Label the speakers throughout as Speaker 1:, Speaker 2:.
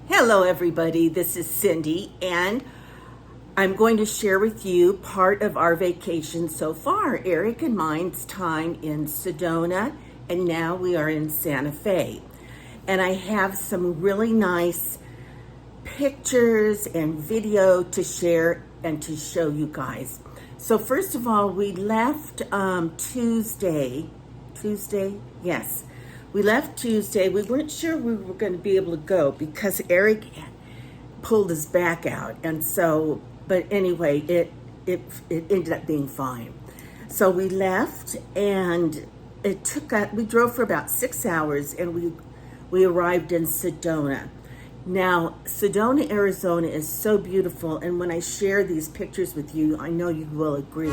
Speaker 1: Hello everybody, this is Cindy and I'm going to share with you part of our vacation so far. Eric and mine's time in Sedona, and now we are in Santa Fe. And I have some really nice pictures and video to share and to show you guys. So first of all, we left Tuesday, yes. We left Tuesday. We weren't sure we were going to be able to go because Eric pulled his back out. And so, but anyway, it ended up being fine. So we left and we drove for about 6 hours and we arrived in Sedona. Now, Sedona, Arizona is so beautiful. And when I share these pictures with you, I know you will agree.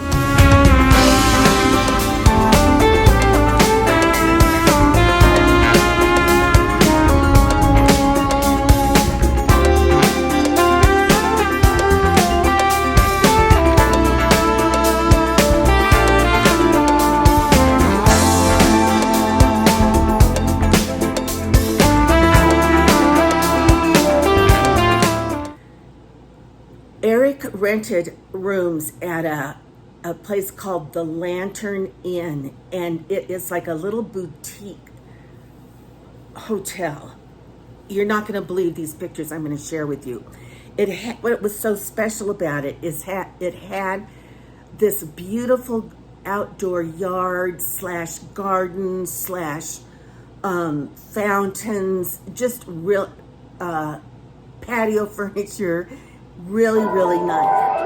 Speaker 1: Eric rented rooms at a place called the Lantern Inn, and it is like a little boutique hotel. You're not going to believe these pictures I'm going to share with you. What was so special about it is it had this beautiful outdoor yard slash garden slash fountains, just real patio furniture. Really, really nice.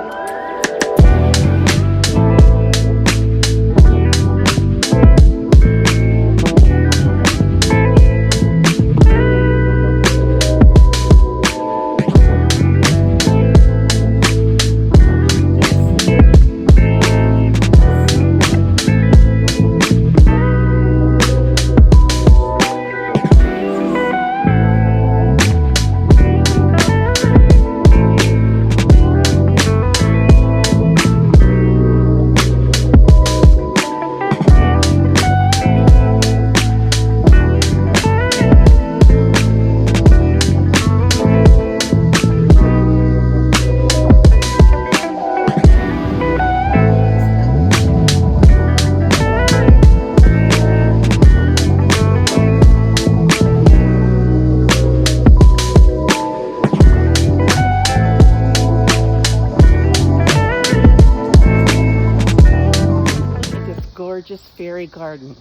Speaker 1: Gorgeous fairy garden.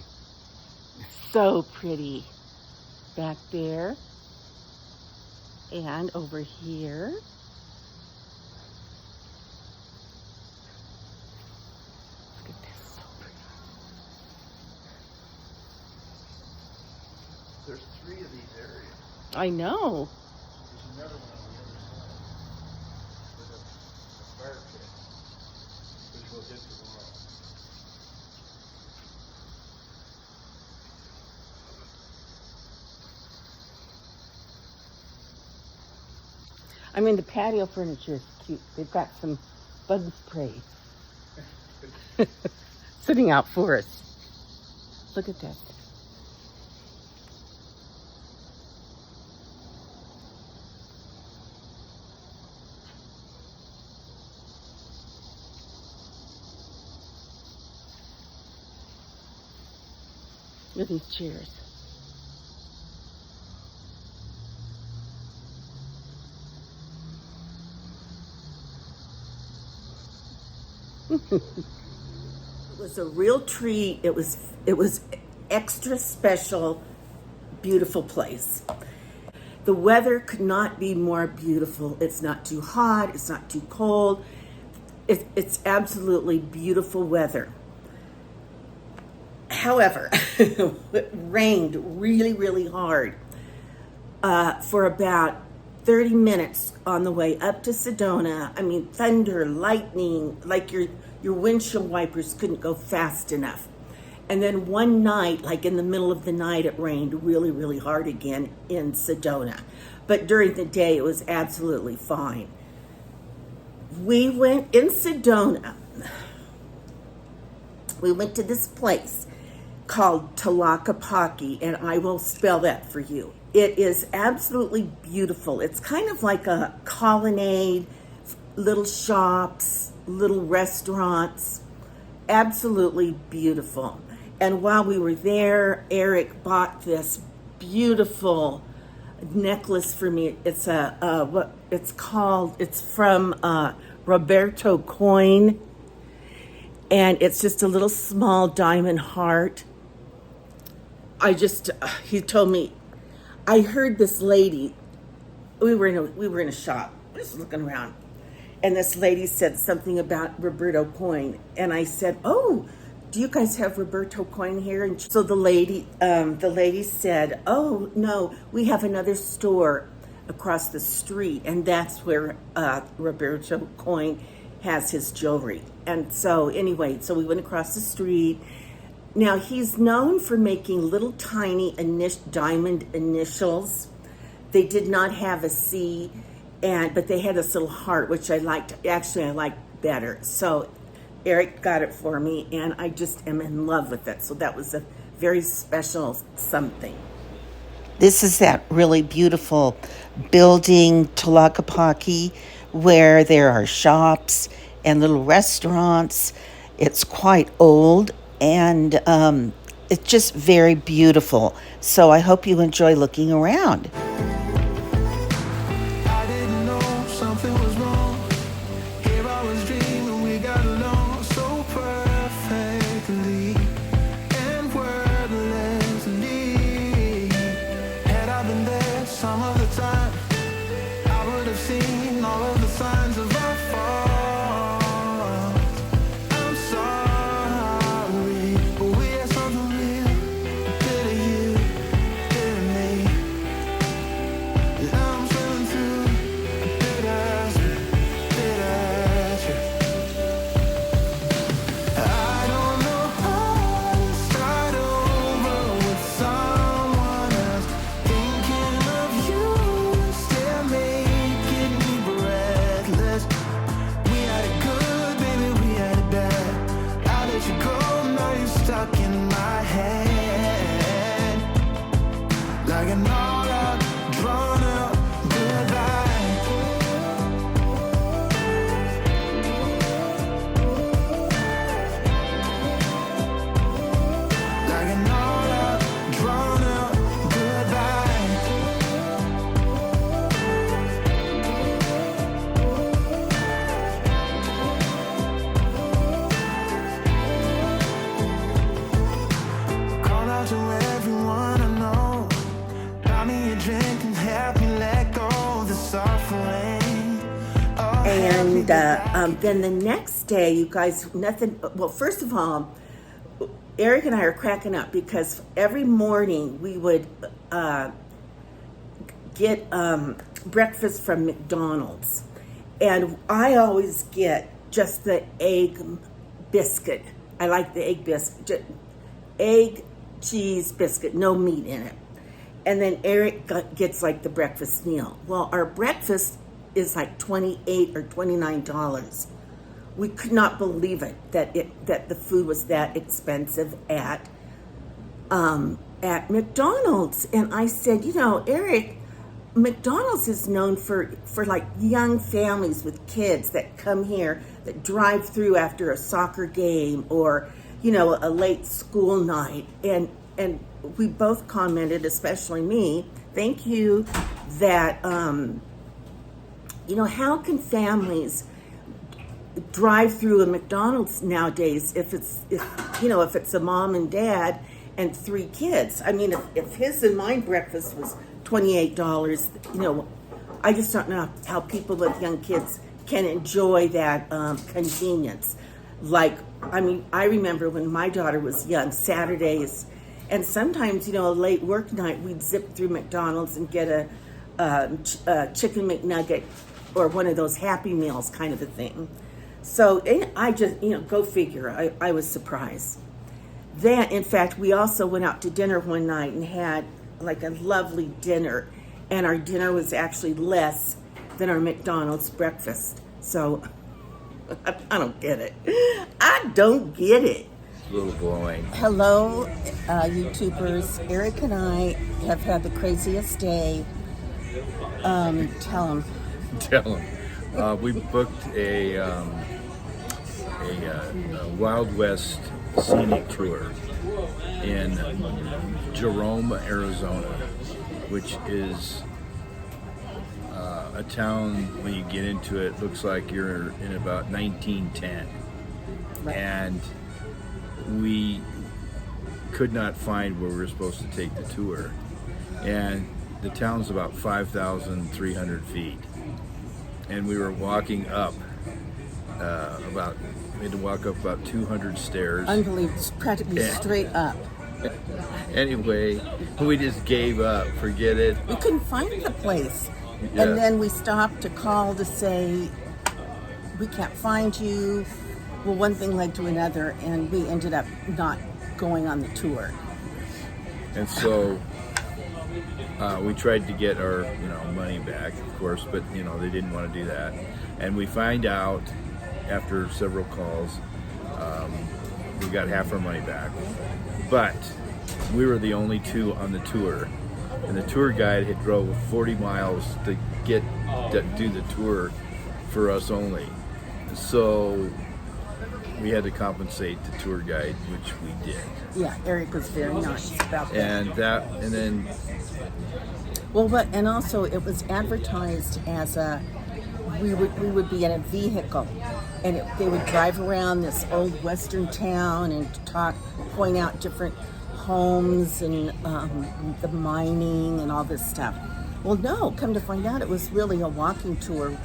Speaker 1: So pretty. Back there. And over here. Look at this. So pretty.
Speaker 2: There's 3 of these areas.
Speaker 1: I know.
Speaker 2: There's another one on the other side with a fire pit, which we'll get tomorrow.
Speaker 1: I mean, the patio furniture is cute. They've got some bug spray sitting out for us. Look at that. Look at these chairs. It was a real treat. It was extra special, beautiful place. The weather could not be more beautiful. It's not too hot, it's not too cold. It's absolutely beautiful weather. However, it rained really, really hard for about 30 minutes on the way up to Sedona. I mean, thunder, lightning, like your windshield wipers couldn't go fast enough. And then one night, like in the middle of the night, it rained really, really hard again in Sedona. But during the day, it was absolutely fine. We went in Sedona. We went to this place called Tlaquepaque, and I will spell that for you. It is absolutely beautiful. It's kind of like a colonnade, little shops, little restaurants. Absolutely beautiful. And while we were there, Eric bought this beautiful necklace for me. It's what it's called. It's from Roberto Coin, and it's just a little small diamond heart. He told me, I heard this lady. We were in a shop, just looking around, and this lady said something about Roberto Coin, and I said, "Oh, do you guys have Roberto Coin here?" And so the lady said, "Oh no, we have another store across the street, and that's where Roberto Coin has his jewelry." And so anyway, so we went across the street. Now he's known for making little tiny diamond initials. They did not have a C, but they had this little heart, which I liked. Actually, I liked better. So Eric got it for me, and I just am in love with it. So that was a very special something.
Speaker 3: This is that really beautiful building, Tlaquepaque, where there are shops and little restaurants. It's quite old, and it's just very beautiful. So I hope you enjoy looking around.
Speaker 2: I didn't know something was wrong. Here I was dreaming we got along so perfectly and wordlessly. Had I been there some of the time, I would have seen all of the signs of our fall. I'm sorry, but we had something real. A bit of you, a bit of me. I'm swimming through a bitter truth. I don't know how to start over with someone else. Thinking of you still making me breathless. We had it good, baby, we had it bad. I let you go, now you're stuck in my head. Like an all out, drawn out goodbye. Like an all out, drawn out goodbye. Call out to everyone I know. Buy me a drink and help me let go of the suffering. Oh, help me
Speaker 1: And
Speaker 2: get back.
Speaker 1: then the next day, you guys, nothing. Well, first of all, Eric and I are cracking up because every morning we would get breakfast from McDonald's, and I always get just the egg biscuit. I like the egg biscuit, egg cheese biscuit, no meat in it. And then Eric gets like the breakfast meal. Well, our breakfast is like $28 or $29. We could not believe it that the food was that expensive at McDonald's. And I said, Eric, McDonald's is known for like young families with kids that come here that drive through after a soccer game or a late school night, and we both commented, especially me, thank you, that how can families drive through a McDonald's nowadays if it's a mom and dad and 3 kids? I mean, if his and mine breakfast was $28, I just don't know how people with young kids can enjoy that convenience. Like, I mean, I remember when my daughter was young, Saturdays, and sometimes, a late work night, we'd zip through McDonald's and get a chicken McNugget or one of those Happy Meals kind of a thing. So I just, go figure. I was surprised. Then, in fact, we also went out to dinner one night and had like a lovely dinner, and our dinner was actually less than our McDonald's breakfast. So I don't get it. I don't get it.
Speaker 4: little blowing.
Speaker 1: Hello, YouTubers. Eric and I have had the craziest day. Tell them.
Speaker 4: Tell them. We booked a Wild West scenic tour in Jerome, Arizona, which is a town, when you get into it, looks like you're in about 1910.
Speaker 1: Right.
Speaker 4: And we could not find where we were supposed to take the tour. And the town's about 5,300 feet. And we were walking up we had to walk up about 200 stairs.
Speaker 1: Unbelievable. It's practically straight up.
Speaker 4: Anyway, we just gave up, forget it.
Speaker 1: We couldn't find the place.
Speaker 4: Yeah.
Speaker 1: And then we stopped to call to say, we can't find you. Well, one thing led to another, and we ended up not going on the tour.
Speaker 4: And so we tried to get our money back, of course, but they didn't want to do that. And we find out after several calls, we got half our money back. But we were the only two on the tour, and the tour guide had drove 40 miles to do the tour for us only. So we had to compensate the tour guide, which we did.
Speaker 1: Yeah, Eric was very nice about that.
Speaker 4: And then
Speaker 1: Well, and also it was advertised as we would be in a vehicle, and they would drive around this old western town and point out different homes and the mining and all this stuff. Well, no, come to find out, it was really a walking tour.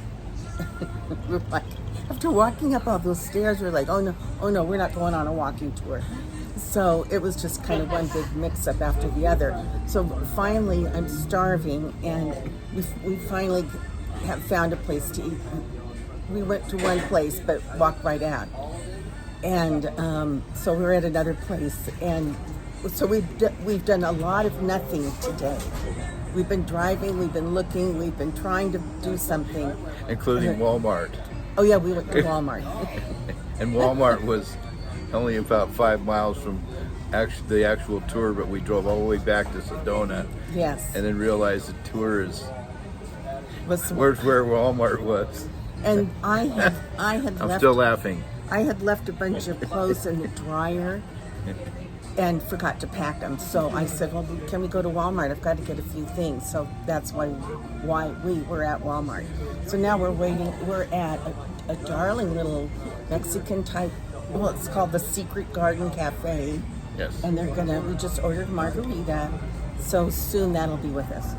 Speaker 1: We're like, after walking up all those stairs, we're like, oh no, we're not going on a walking tour. So it was just kind of one big mix-up after the other. So finally, I'm starving, and we finally have found a place to eat. We went to one place, but walked right out. And so we're at another place, and so we've done a lot of nothing today. We've been driving, we've been looking, we've been trying to do something.
Speaker 4: including Walmart.
Speaker 1: Oh yeah, we went to Walmart.
Speaker 4: And Walmart was only about 5 miles from the actual tour, but we drove all the way back to Sedona.
Speaker 1: Yes.
Speaker 4: And then realized the tour is
Speaker 1: Was
Speaker 4: where Walmart was.
Speaker 1: And I had
Speaker 4: I'm
Speaker 1: left.
Speaker 4: still laughing.
Speaker 1: I had left a bunch of clothes in the dryer and forgot to pack them. So I said, well, can we go to Walmart? I've got to get a few things. So that's why we were at Walmart. So now we're waiting. We're at a darling little Mexican type, well, it's called the Secret Garden Cafe.
Speaker 4: Yes.
Speaker 1: And we just ordered margarita. So soon that'll be with us.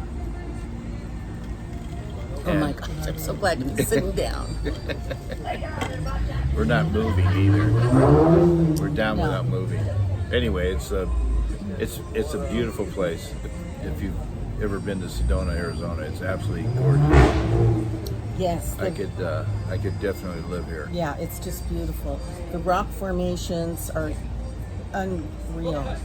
Speaker 1: Oh my gosh, I'm so glad to be sitting down.
Speaker 4: We're not moving either. We're down
Speaker 1: No.
Speaker 4: without moving. Anyway, it's a beautiful place. If you've ever been to Sedona, Arizona, it's absolutely gorgeous.
Speaker 1: Yes.
Speaker 4: I could definitely live here.
Speaker 1: Yeah, it's just beautiful. The rock formations are unreal.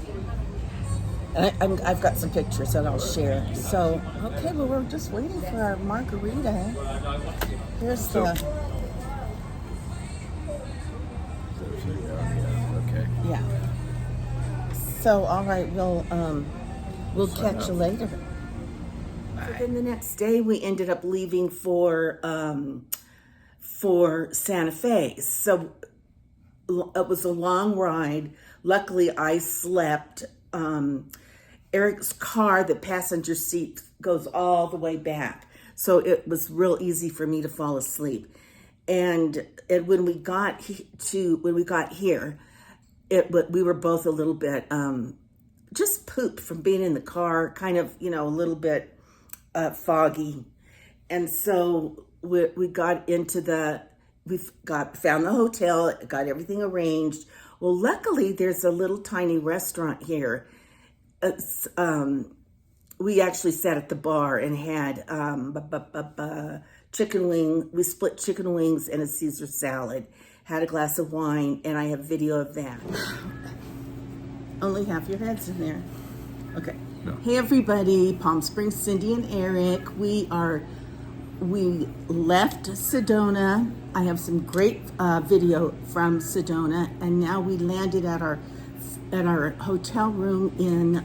Speaker 1: And I've got some pictures that I'll share. So, okay, well, we're just waiting for our margarita. Here's the...
Speaker 4: Okay.
Speaker 1: Yeah. So, all right, we'll catch you later. Then the next day, we ended up leaving for Santa Fe. So it was a long ride. Luckily, I slept. Eric's car, the passenger seat goes all the way back, so it was real easy for me to fall asleep. And when we got here, we were both a little bit just pooped from being in the car, kind of a little bit foggy, and so we got found the hotel, got everything arranged. Well, luckily there's a little tiny restaurant here. We actually sat at the bar and had chicken wing. We split chicken wings and a Caesar salad. Had a glass of wine, and I have video of that. Only half your head's in there. Okay.
Speaker 4: No.
Speaker 1: Hey everybody, Palm Springs, Cindy and Eric. We left Sedona. I have some great video from Sedona, and now we landed at our at our hotel room in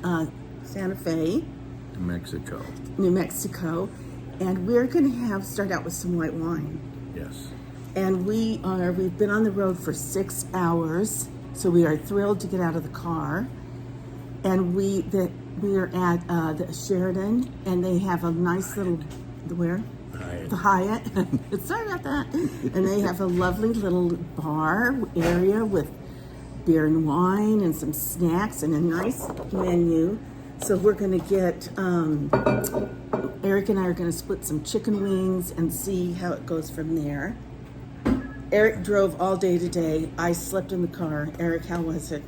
Speaker 1: Santa Fe,
Speaker 4: Mexico.
Speaker 1: New Mexico, and we're going to start out with some white wine.
Speaker 4: Yes.
Speaker 1: And we've been on the road for 6 hours, so we are thrilled to get out of the car. And we are at the Sheridan, and they have a nice little the Hyatt. Sorry about that. And they have a lovely little bar area with beer and wine and some snacks and a nice menu. So we're going to get Eric and I are going to split some chicken wings and see how it goes from there. Eric drove all day today. I slept in the car. Eric, how was it?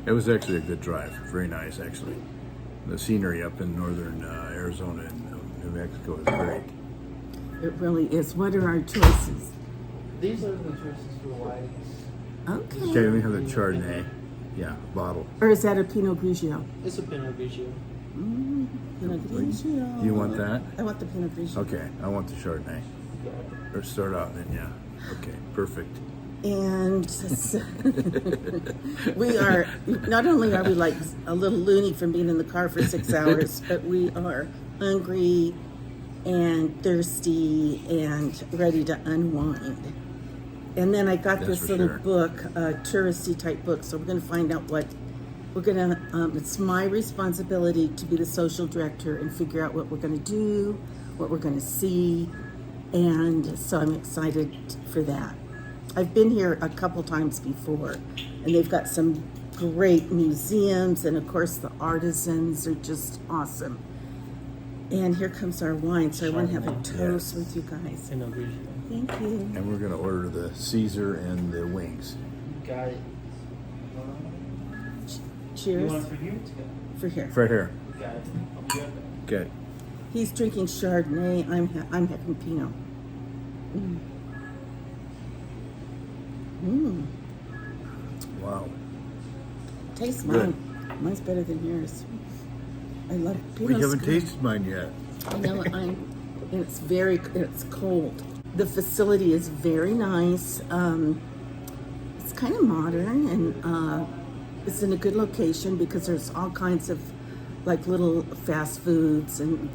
Speaker 4: It was actually a good drive. Very nice, actually. The scenery up in northern Arizona and New Mexico is great.
Speaker 1: It really is. What are our choices?
Speaker 5: These are the choices for whites.
Speaker 1: Okay.
Speaker 4: Okay, we have the Chardonnay. Yeah, bottle.
Speaker 1: Or is that a Pinot Grigio?
Speaker 5: It's a Pinot Grigio.
Speaker 1: Pinot Grigio.
Speaker 4: You want that?
Speaker 1: I want the Pinot Grigio.
Speaker 4: Okay, I want the Chardonnay. Or start out then, yeah. Okay, perfect.
Speaker 1: And we are, not only are we like a little loony from being in the car for 6 hours, but we are hungry and thirsty and ready to unwind. And then I got
Speaker 4: That's
Speaker 1: this
Speaker 4: for
Speaker 1: little
Speaker 4: sure.
Speaker 1: book, a touristy type book, so we're going to find out what we're going to, it's my responsibility to be the social director and figure out what we're going to do, what we're going to see. And so I'm excited for that. I've been here a couple times before, and they've got some great museums, and of course the artisans are just awesome. And here comes our wine, so I want to have a toast with you guys.
Speaker 5: Pinot Grigio.
Speaker 1: Thank you.
Speaker 4: And we're going to order the Caesar and the wings.
Speaker 5: Got it. You
Speaker 1: Cheers
Speaker 5: want it for here?
Speaker 1: for here.
Speaker 4: Right here.
Speaker 5: Got it. I'll be right back.
Speaker 4: Okay.
Speaker 1: He's drinking Chardonnay. I'm having Pinot.
Speaker 4: Wow.
Speaker 1: Taste
Speaker 4: Good.
Speaker 1: mine. Mine's better than yours. I love Pinot.
Speaker 4: We haven't tasted mine yet.
Speaker 1: No, and it's cold. The facility is very nice. It's kind of modern, and it's in a good location because there's all kinds of like little fast foods and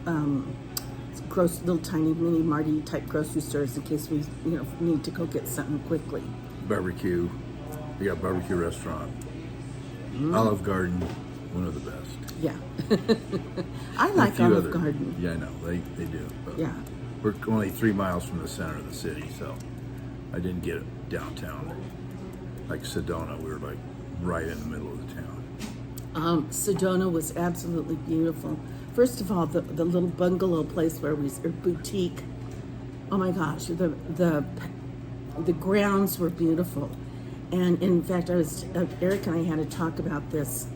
Speaker 1: little tiny mini Marty type grocery stores in case we need to go get something quickly.
Speaker 4: Barbecue. We got barbecue restaurant. Olive Garden, one of the best.
Speaker 1: Yeah, I
Speaker 4: And a
Speaker 1: like
Speaker 4: few
Speaker 1: Olive
Speaker 4: other-
Speaker 1: Garden.
Speaker 4: Yeah, I know. They do. But
Speaker 1: Yeah.
Speaker 4: We're only 3 miles from the center of the city, so I didn't get downtown. Like Sedona, we were like right in the middle of the town.
Speaker 1: Sedona was absolutely beautiful. First of all, the little bungalow place or boutique. Oh my gosh, the grounds were beautiful, and in fact, Eric and I had a talk about this.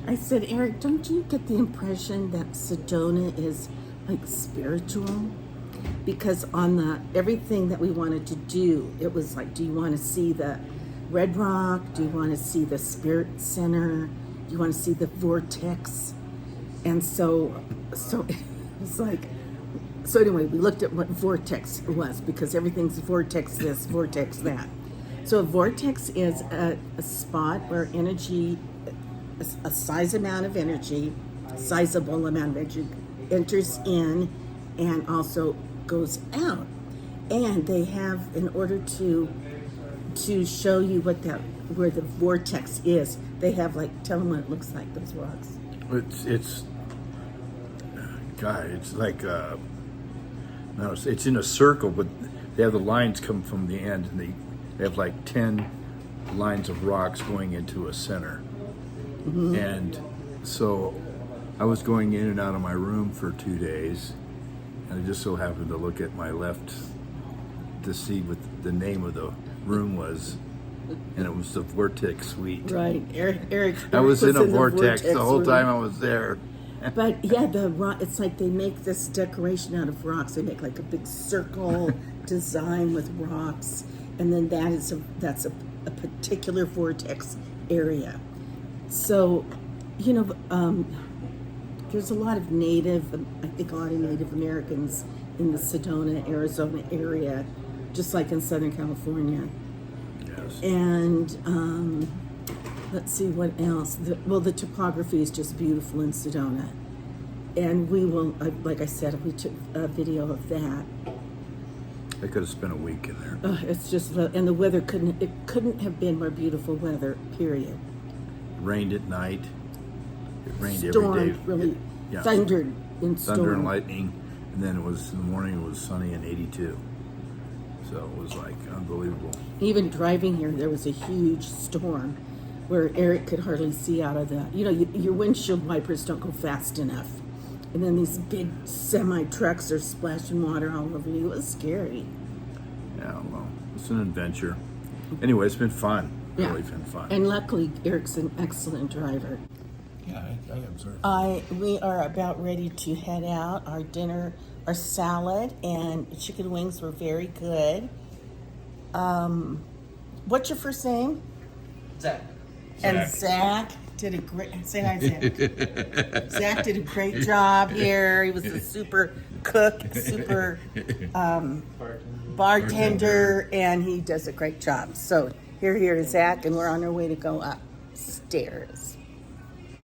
Speaker 1: I said, Eric, don't you get the impression that Sedona is like spiritual? Because on everything that we wanted to do, it was like, do you want to see the Red Rock? Do you want to see the Spirit Center? Do you want to see the vortex? And so it's like, so anyway, we looked at what vortex was because everything's vortex this, vortex that. So a vortex is a spot where energy, a sizable amount of energy enters in and also goes out. And they have, in order to show you where the vortex is, they have like, tell them what it looks like, those rocks.
Speaker 4: It's like no, it's in a circle, but they have the lines come from the end, and they have like 10 lines of rocks going into a center. And so I was going in and out of my room for 2 days, and I just so happened to look at my left to see what the name of the room was, and it was the Vortex Suite.
Speaker 1: Right, Eric.
Speaker 4: I was in a
Speaker 1: the
Speaker 4: vortex the whole
Speaker 1: room.
Speaker 4: time I was there.
Speaker 1: But yeah, the rock, it's like they make this decoration out of rocks. They make like a big circle design with rocks, and then that's a particular vortex area. So, there's a lot of Native Americans in the Sedona, Arizona area, just like in Southern California.
Speaker 4: Yes.
Speaker 1: And let's see what else. The topography is just beautiful in Sedona. And we will, like I said, we took a video of that.
Speaker 4: I could have spent a week in there.
Speaker 1: It's just, and the weather couldn't have been more beautiful weather, period.
Speaker 4: It rained at night. It rained
Speaker 1: Stormed,
Speaker 4: every day.
Speaker 1: really
Speaker 4: Yeah.
Speaker 1: thundered in storm.
Speaker 4: Thunder and lightning, and then it was in the morning. It was sunny and 82. So it was like unbelievable.
Speaker 1: Even driving here, there was a huge storm where Eric could hardly see out of the, your windshield wipers don't go fast enough. And then these big semi trucks are splashing water all over you. It was scary.
Speaker 4: Yeah, well, it's an adventure. Anyway, it's been fun.
Speaker 1: Yeah.
Speaker 4: Really been fun.
Speaker 1: And luckily, Eric's an excellent driver.
Speaker 4: Yeah, I observed.
Speaker 1: We are about ready to head out. Our dinner, our salad and chicken wings were very good. What's your first name?
Speaker 5: Zach.
Speaker 1: And Zach did a great. Say hi, Zach. Zach did a great job here. He was a super cook, super bartender, and he does a great job. So here is Zach, and we're on our way to go upstairs.